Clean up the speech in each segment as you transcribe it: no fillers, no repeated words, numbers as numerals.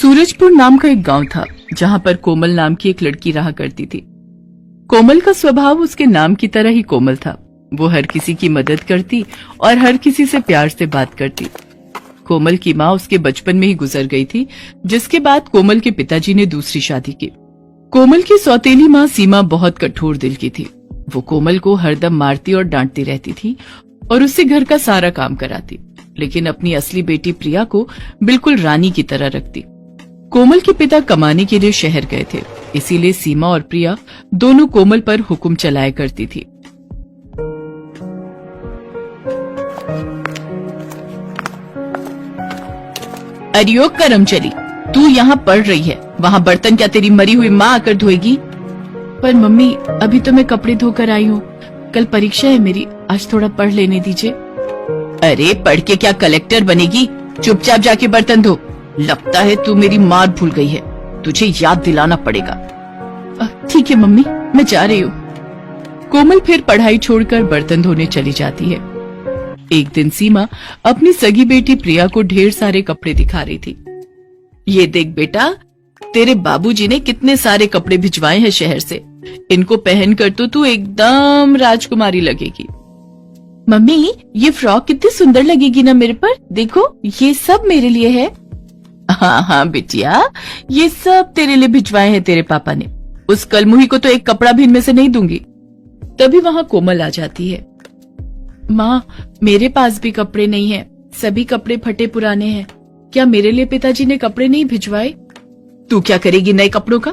सूरजपुर नाम का एक गांव था जहां पर कोमल नाम की एक लड़की रहा करती थी। कोमल का स्वभाव उसके नाम की तरह ही कोमल था। वो हर किसी की मदद करती और हर किसी से प्यार से बात करती। कोमल की माँ उसके बचपन में ही गुजर गई थी, जिसके बाद कोमल के पिताजी ने दूसरी शादी की। कोमल की सौतेली माँ सीमा बहुत कठोर दिल की थी। वो कोमल को हरदम मारती और डांटती रहती थी और उससे घर का सारा काम कराती, लेकिन अपनी असली बेटी प्रिया को बिल्कुल रानी की तरह रखती। कोमल के पिता कमाने के लिए शहर गए थे, इसीलिए सीमा और प्रिया दोनों कोमल पर हुक्म चलाया करती थी। अरियो करम चली, तू यहाँ पढ़ रही है, वहाँ बर्तन क्या तेरी मरी हुई माँ आकर धोएगी? पर मम्मी, अभी तो मैं कपड़े धोकर आई हूँ, कल परीक्षा है मेरी, आज थोड़ा पढ़ लेने दीजिए। अरे पढ़ के क्या कलेक्टर बनेगी? चुपचाप जाके बर्तन धो। लगता है तू मेरी मार भूल गई है, तुझे याद दिलाना पड़ेगा। ठीक है मम्मी, मैं जा रही हूँ। कोमल फिर पढ़ाई छोड़कर बर्तन धोने चली जाती है। एक दिन सीमा अपनी सगी बेटी प्रिया को ढेर सारे कपड़े दिखा रही थी। ये देख बेटा, तेरे बाबूजी ने कितने सारे कपड़े भिजवाए हैं शहर से, इनको पहनकर तो तू एकदम राजकुमारी लगेगी। मम्मी, ये फ्रॉक कितनी सुंदर लगेगी ना मेरे पर, देखो ये सब मेरे लिए है। हाँ हाँ बिटिया, ये सब तेरे लिए भिजवाए हैं तेरे पापा ने। उस कलमुही को तो एक कपड़ा भी इनमें से नहीं दूंगी। तभी वहाँ कोमल आ जाती है। माँ, मेरे पास भी कपड़े नहीं है, सभी कपड़े फटे पुराने हैं। क्या मेरे लिए पिताजी ने कपड़े नहीं भिजवाए? तू क्या करेगी नए कपड़ों का?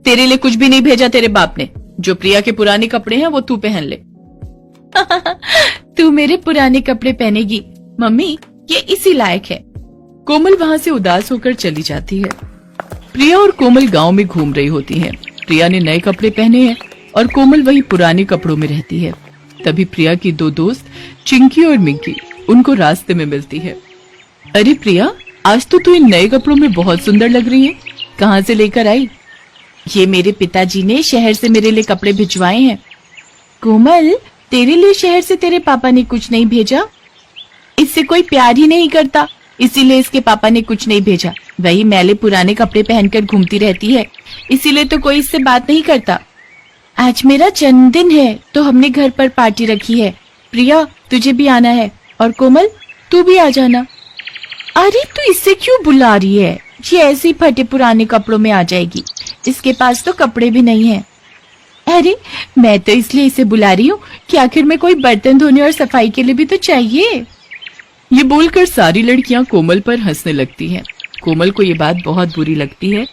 तेरे लिए कुछ भी नहीं भेजा तेरे बाप ने। जो प्रिया के पुराने कपड़े हैं वो तू पहन ले। तू मेरे पुराने कपड़े पहनेगी? मम्मी, ये इसी लायक है। कोमल वहाँ से उदास होकर चली जाती है। प्रिया और कोमल गांव में घूम रही होती हैं। प्रिया ने नए कपड़े पहने हैं और कोमल वही पुराने कपड़ों में रहती है। तभी प्रिया की दो दोस्त चिंकी और मिंकी उनको रास्ते में मिलती है। अरे प्रिया, आज तो तू इन नए कपड़ों में बहुत सुंदर लग रही है, कहाँ से लेकर आई? ये मेरे पिताजी ने शहर से मेरे लिए कपड़े भिजवाए हैं। कोमल, तेरे लिए शहर से तेरे पापा ने कुछ नहीं भेजा? इससे कोई प्यार ही नहीं करता, इसीलिए इसके पापा ने कुछ नहीं भेजा। वही मैले पुराने कपड़े पहनकर घूमती रहती है, इसीलिए तो कोई इससे बात नहीं करता। आज मेरा जन्मदिन है तो हमने घर पर पार्टी रखी है। प्रिया, तुझे भी आना है, और कोमल तू भी आ जाना। अरे तू इससे क्यों बुला रही है? ये ऐसे ही फटे पुराने कपड़ों में आ जाएगी, इसके पास तो कपड़े भी नहीं है। अरे मैं तो इसलिए इसे बुला रही हूँ कि आखिर में कोई बर्तन धोने और सफाई के लिए भी तो चाहिए। ये बोलकर सारी लड़कियां कोमल पर हंसने लगती हैं। कोमल को ये बात बहुत बुरी लगती है।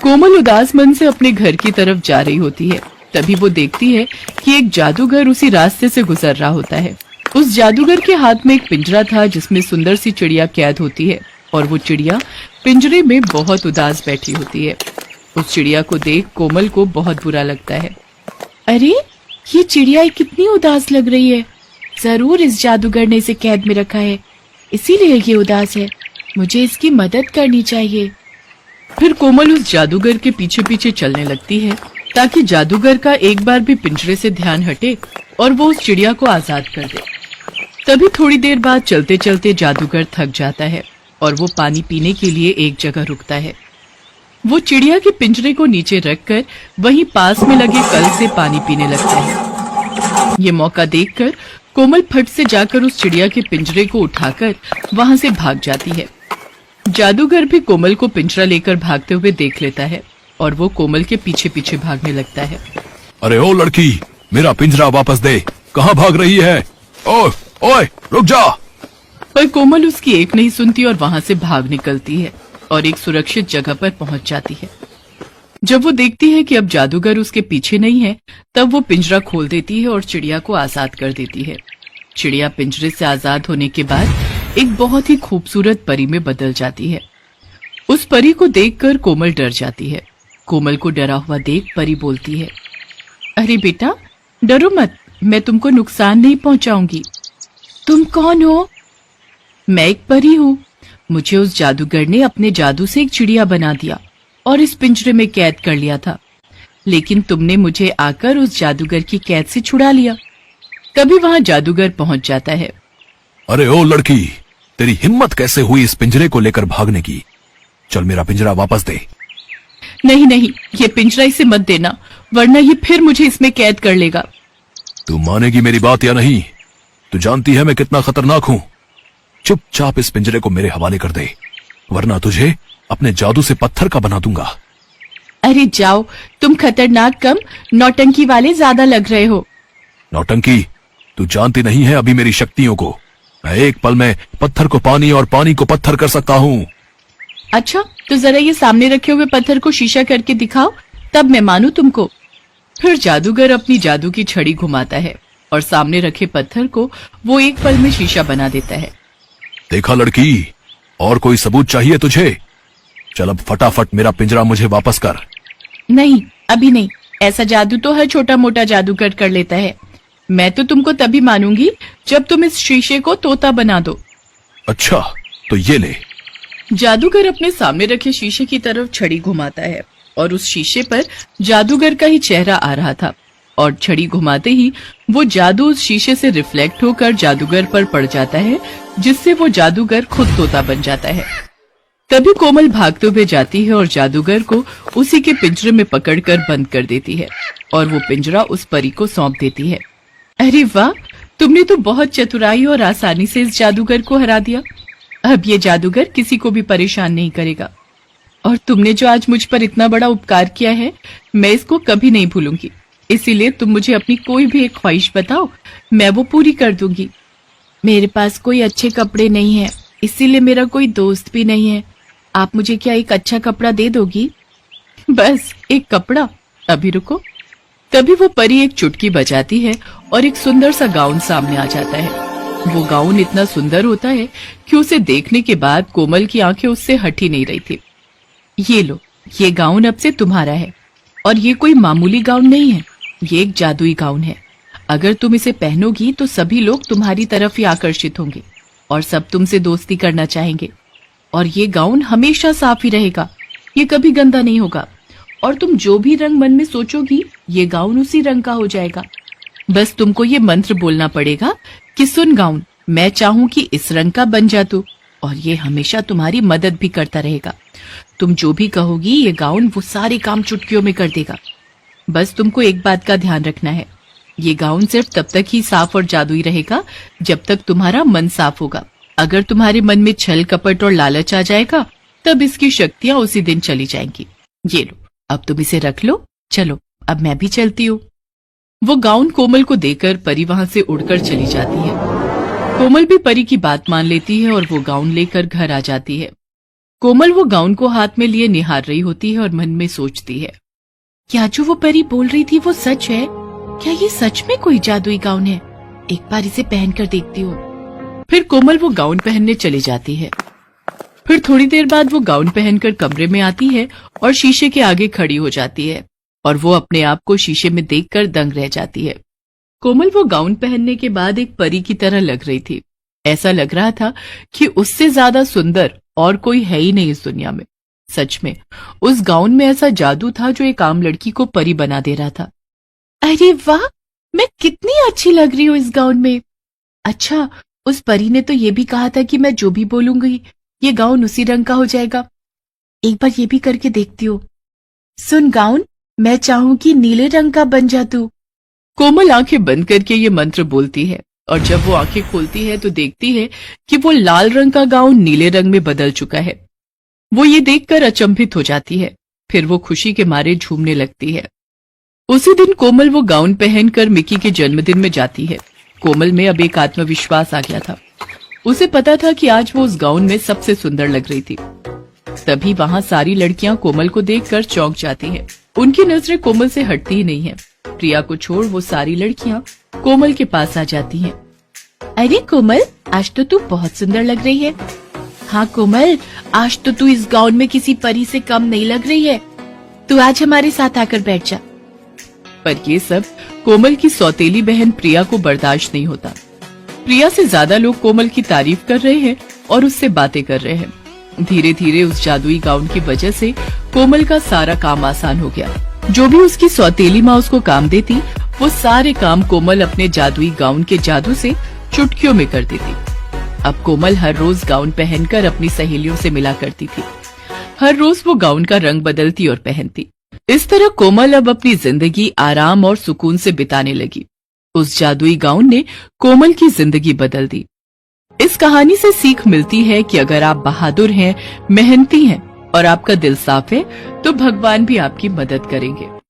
कोमल उदास मन से अपने घर की तरफ जा रही होती है। तभी वो देखती है कि एक जादूगर उसी रास्ते से गुजर रहा होता है। उस जादूगर के हाथ में एक पिंजरा था जिसमें सुंदर सी चिड़िया कैद होती है, और वो चिड़िया पिंजरे में बहुत उदास बैठी होती है। उस चिड़िया को देख कोमल को बहुत बुरा लगता है। अरे ये चिड़िया कितनी उदास लग रही है, जरूर इस जादूगर ने इसे कैद में रखा है, इसीलिए ये उदास है। मुझे इसकी मदद करनी चाहिए। फिर कोमल उस जादूगर के पीछे पीछे चलने लगती है ताकि जादूगर का एक बार भी पिंजरे से ध्यान हटे और वो उस चिड़िया को आजाद कर दे। तभी थोड़ी देर बाद चलते चलते जादूगर थक जाता है और वो पानी पीने के लिए एक जगह रुकता है। वो चिड़िया के पिंजरे को नीचे रखकर वहीं पास में लगे कल से पानी पीने लगता है। ये मौका देखकर कोमल फट से जाकर उस चिड़िया के पिंजरे को उठाकर वहां से भाग जाती है। जादूगर भी कोमल को पिंजरा लेकर भागते हुए देख लेता है और वो कोमल के पीछे पीछे भागने लगता है। अरे ओ लड़की, मेरा पिंजरा वापस दे, कहाँ भाग रही है? ओए ओए, रुक जा। पर कोमल उसकी एक नहीं सुनती और वहां से भाग निकलती है और एक सुरक्षित जगह पर पहुंच जाती है। जब वो देखती है कि अब जादूगर उसके पीछे नहीं है, तब वो पिंजरा खोल देती है और चिड़िया को आजाद कर देती है। चिड़िया पिंजरे से आजाद होने के बाद एक बहुत ही खूबसूरत परी में बदल जाती है। उस परी को देखकर कोमल डर जाती है। कोमल को डरा हुआ देख परी बोलती है, अरे बेटा डरो मत, मैं तुमको नुकसान नहीं पहुंचाऊंगी। तुम कौन हो? मैं एक परी हूँ। मुझे उस जादूगर ने अपने जादू से एक चिड़िया बना दिया और इस पिंजरे में कैद कर लिया था, लेकिन तुमने मुझे आकर उस जादूगर की कैद से छुड़ा लिया। तभी वहाँ जादूगर पहुंच जाता है। अरे ओ लड़की, तेरी हिम्मत कैसे हुई इस पिंजरे को लेकर भागने की? चल मेरा पिंजरा वापस दे। नहीं नहीं, ये पिंजरा इसे मत देना, वरना ये फिर मुझे इसमें कैद कर लेगा। तू मानेगी मेरी बात या नहीं? तू जानती है मैं कितना खतरनाक हूँ। चुपचाप इस पिंजरे को मेरे हवाले कर दे, वरना तुझे अपने जादू से पत्थर का बना दूंगा। अरे जाओ, तुम खतरनाक कम, नौटंकी वाले ज्यादा लग रहे हो। नौटंकी? तू जानती नहीं है अभी मेरी शक्तियों को। मैं एक पल में पत्थर को पानी और पानी को पत्थर कर सकता हूँ। अच्छा, तो जरा ये सामने रखे हुए पत्थर को शीशा करके दिखाओ, तब मैं मानू तुमको। फिर जादूगर अपनी जादू की छड़ी घुमाता है और सामने रखे पत्थर को वो एक पल में शीशा बना देता है। देखा लड़की, और कोई सबूत चाहिए तुझे? चल अब फटाफट मेरा पिंजरा मुझे वापस कर। नहीं, अभी नहीं। ऐसा जादू तो हर छोटा मोटा जादूगर कर लेता है। मैं तो तुमको तभी मानूंगी जब तुम इस शीशे को तोता बना दो। अच्छा, तो ये ले। जादूगर अपने सामने रखे शीशे की तरफ छड़ी घुमाता है और उस शीशे पर जादूगर का ही चेहरा आ रहा था, और छड़ी घुमाते ही वो जादू उस शीशे से रिफ्लेक्ट होकर जादूगर पर पड़ जाता है, जिससे वो जादूगर खुद तोता बन जाता है। तभी कोमल भागते हुए जाती है और जादूगर को उसी के पिंजरे में पकड़कर बंद कर देती है और वो पिंजरा उस परी को सौंप देती है। अरे वाह, तुमने तो बहुत चतुराई और आसानी से इस जादूगर को हरा दिया। अब ये जादूगर किसी को भी परेशान नहीं करेगा। और तुमने जो आज मुझ पर इतना बड़ा उपकार किया है, मैं इसको कभी नहीं भूलूंगी। इसीलिए तुम मुझे अपनी कोई भी एक ख्वाहिश बताओ, मैं वो पूरी कर दूंगी। मेरे पास कोई अच्छे कपड़े नहीं है, इसीलिए मेरा कोई दोस्त भी नहीं है। आप मुझे क्या एक अच्छा कपड़ा दे दोगी? बस एक कपड़ा? अभी रुको। तभी वो परी एक चुटकी बजाती है और एक सुंदर सा गाउन सामने आ जाता है। वो गाउन इतना सुंदर होता है कि उसे देखने के बाद कोमल की आंखें उससे हट ही नहीं रही थी। ये लो, ये गाउन अब से तुम्हारा है। और ये कोई मामूली गाउन नहीं है, ये एक जादुई गाउन है। अगर तुम इसे पहनोगी तो सभी लोग तुम्हारी तरफ ही आकर्षित होंगे और सब तुमसे दोस्ती करना चाहेंगे। और ये गाउन हमेशा साफ ही रहेगा, ये कभी गंदा नहीं होगा। और तुम जो भी रंग मन में सोचोगी, ये गाउन उसी रंग का हो जाएगा। बस तुमको ये मंत्र बोलना पड़ेगा कि सुन गाउन, मैं चाहूं कि इस रंग का बन जा तू, और ये हमेशा तुम्हारी मदद भी करता रहेगा। तुम जो भी कहोगी, ये गाउन वो सारे काम चुटकियों में कर देगा। बस तुमको एक बात का ध्यान रखना है, ये गाउन सिर्फ तब तक ही साफ और जादुई रहेगा जब तक तुम्हारा मन साफ होगा। अगर तुम्हारे मन में छल कपट और लालच आ जाएगा, तब इसकी शक्तियां उसी दिन चली जाएंगी। ये लो, अब तुम इसे रख लो। चलो, अब मैं भी चलती हूँ। वो गाउन कोमल को देकर परी वहां से उड़कर चली जाती है। कोमल भी परी की बात मान लेती है और वो गाउन लेकर घर आ जाती है। कोमल वो गाउन को हाथ में लिए निहार रही होती है और मन में सोचती है, क्या जो वो परी बोल रही थी वो सच है? क्या ये सच में कोई जादुई गाउन है? एक बार इसे पहन कर देखती हूँ। फिर कोमल वो गाउन पहनने चली जाती है। फिर थोड़ी देर बाद वो गाउन पहनकर कमरे में आती है और शीशे के आगे खड़ी हो जाती है और वो अपने आप को शीशे में देखकर दंग रह जाती है। कोमल वो गाउन पहनने के बाद एक परी की तरह लग रही थी। ऐसा लग रहा था कि उससे ज्यादा सुंदर और कोई है ही नहीं इस दुनिया में। सच में उस गाउन में ऐसा जादू था जो एक आम लड़की को परी बना दे रहा था। अरे वाह, मैं कितनी अच्छी लग रही हूँ इस गाउन में। अच्छा, उस परी ने तो ये भी कहा था कि मैं जो भी बोलूंगी ये गाउन उसी रंग का हो जाएगा। एक बार ये भी करके देखती हूँ। सुन गाउन, मैं चाहूं कि नीले रंग का बन जा तू। कोमल आंखें बंद करके ये मंत्र बोलती है और जब वो आंखें खोलती है तो देखती है कि वो लाल रंग का गाउन नीले रंग में बदल चुका है। वो ये देखकर अचंभित हो जाती है। फिर वो खुशी के मारे झूमने लगती है। उसी दिन कोमल वो गाउन पहनकर मिकी के जन्मदिन में जाती है। कोमल में अब एक आत्मविश्वास आ गया था। उसे पता था कि आज वो उस गाउन में सबसे सुंदर लग रही थी। तभी वहां सारी लड़कियां कोमल को देखकर चौंक जाती हैं। उनकी नजरें कोमल से हटती ही नहीं है। प्रिया को छोड़ वो सारी लड़कियां कोमल के पास आ जाती हैं। अरे कोमल, आज तो तू बहुत सुंदर लग रही है। हाँ कोमल, आज तो तू इस गाउन में किसी परी से कम नहीं लग रही है। तू आज हमारे साथ आकर बैठ जा। पर ये सब कोमल की सौतेली बहन प्रिया को बर्दाश्त नहीं होता। प्रिया से ज्यादा लोग कोमल की तारीफ कर रहे हैं और उससे बातें कर रहे हैं। धीरे धीरे उस जादुई गाउन की वजह से कोमल का सारा काम आसान हो गया। जो भी उसकी सौतेली माँ उसको काम देती, वो सारे काम कोमल अपने जादुई गाउन के जादू से चुटकियों में कर देती। अब कोमल हर रोज गाउन पहनकर अपनी सहेलियों से मिला करती थी। हर रोज वो गाउन का रंग बदलती और पहनती। इस तरह कोमल अब अपनी जिंदगी आराम और सुकून से बिताने लगी। उस जादुई गाउन ने कोमल की जिंदगी बदल दी। इस कहानी से सीख मिलती है कि अगर आप बहादुर हैं, मेहनती हैं और आपका दिल साफ है, तो भगवान भी आपकी मदद करेंगे।